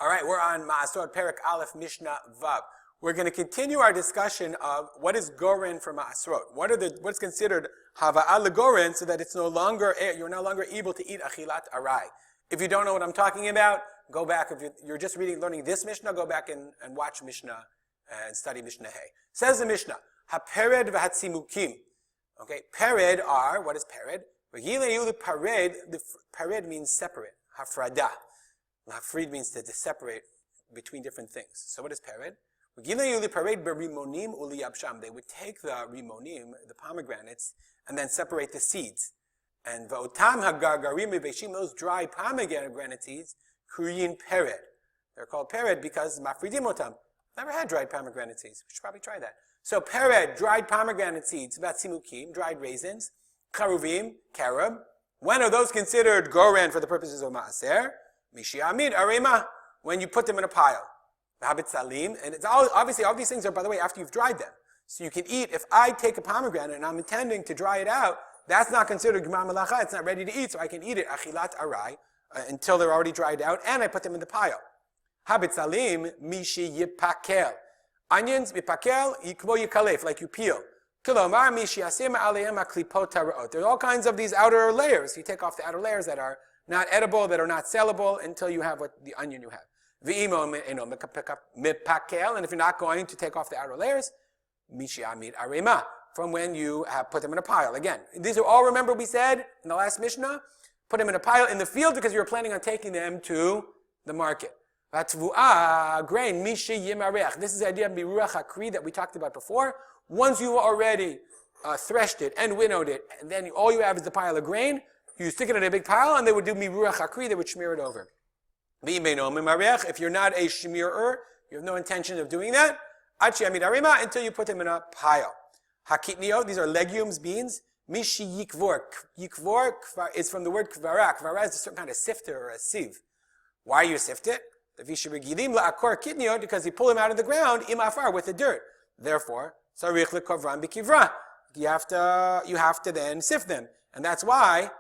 All right, we're on Maasrot, Perek Aleph, Mishnah Vav. We're going to continue our discussion of what is goren for Maasrot. What's considered hava'al legoren, so that you're no longer able to eat achilat arai. If you don't know what I'm talking about, go back. If you're just learning this Mishnah, go back and watch Mishnah and study Mishnah Hey. Says the Mishnah, hapered v'hatzimukim. Okay, pered are, what is pered? The pared means separate. Hafrada. Hafrid means to separate between different things. So what is pared? They would take the rimonim, the pomegranates, and then separate the seeds. And those dry pomegranate seeds, kuriyin pered. They're called pered because mafridim otam. Never had dried pomegranate seeds. We should probably try that. So pered, dried pomegranate seeds, vatzimukim, dried raisins, karuvim, carob. When are those considered goren for the purposes of maaser? Mishiamid arema, when you put them in a pile. Habit salim, and it's obviously all these things are, by the way, after you've dried them. So you can eat. If I take a pomegranate and I'm intending to dry it out, that's not considered gemar melacha. It's not ready to eat, so I can eat it achilat arai until they're already dried out, and I put them in the pile. Habit salim mishi yipakel. Onions yipakel yikmo yikalef, like you peel. Kilomar mishi asim aleim aklipot haraot. There are all kinds of these outer layers. You take off the outer layers that are not edible, that are not sellable, until you have the onion you have. And if you're not going to take off the outer layers, mishiamid arema, from when you have put them in a pile. Again, these are all, remember we said in the last Mishnah, put them in a pile in the field because you were planning on taking them to the market. Grain, mishi yimarech. This is the idea of miruach hakri that we talked about before. Once you've already threshed it and winnowed it, and then all you have is the pile of grain, you stick it in a big pile, and they would do miruach hakri, they would smear it over. If you're not a shmirer, you have no intention of doing that, until you put them in a pile. Hakitnio, these are legumes, beans. Mishi yikvor. Yikvor is from the word kvara. Kvara is a certain kind of sifter or a sieve. Why you sift it? Because you pull them out of the ground, imafar, with the dirt. Therefore, you have to then sift them. And that's why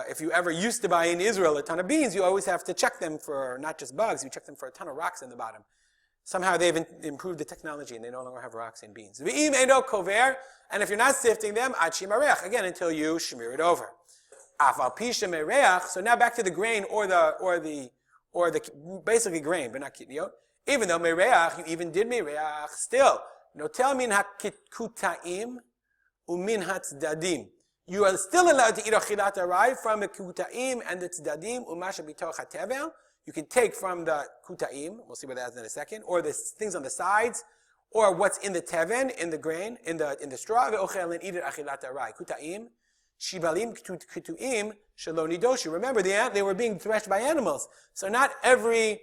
if you ever used to buy in Israel a ton of beans, you always have to check them for not just bugs, you check them for a ton of rocks in the bottom. Somehow they've improved the technology and they no longer have rocks in beans. And if you're not sifting them, again, until you smear it over. So now back to the grain or the basically grain, but not kitniot. Even though mereach, you even did mereach, still, notel min hakutaim umin hatzdadim. You are still allowed to eat achilat arai from the kutaim and the tzdadim umasha bitoch hatevel. You can take from the kutaim, we'll see what that is in a second, or the things on the sides, or what's in the teven, in the grain, in the straw, and eat it achilat arai. Kutaim, shibalim kutuim, shaloni doshi. Remember, they were being threshed by animals. So not every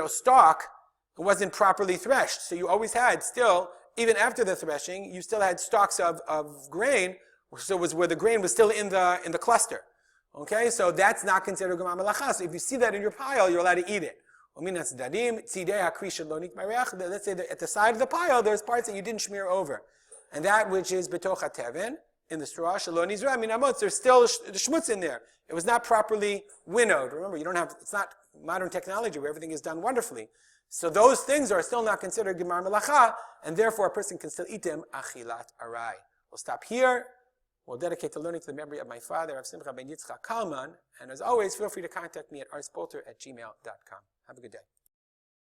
stalk wasn't properly threshed. So you always had still, even after the threshing, you still had stalks of grain. So it was where the grain was still in the cluster. Okay, so that's not considered gemar melacha. So if you see that in your pile, you're allowed to eat it. Let's say that at the side of the pile, there's parts that you didn't smear over. And that which is betoch hateven, in the straw, shalon nizra min hamotz, there's still the shmutz in there. It was not properly winnowed. Remember, it's not modern technology where everything is done wonderfully. So those things are still not considered gemar melacha, and therefore a person can still eat them achilat arai. We'll stop here. We'll dedicate the learning to the memory of my father, Rav Simcha ben Yitzchak Kalman. And as always, feel free to contact me at arspolter@gmail.com. Have a good day.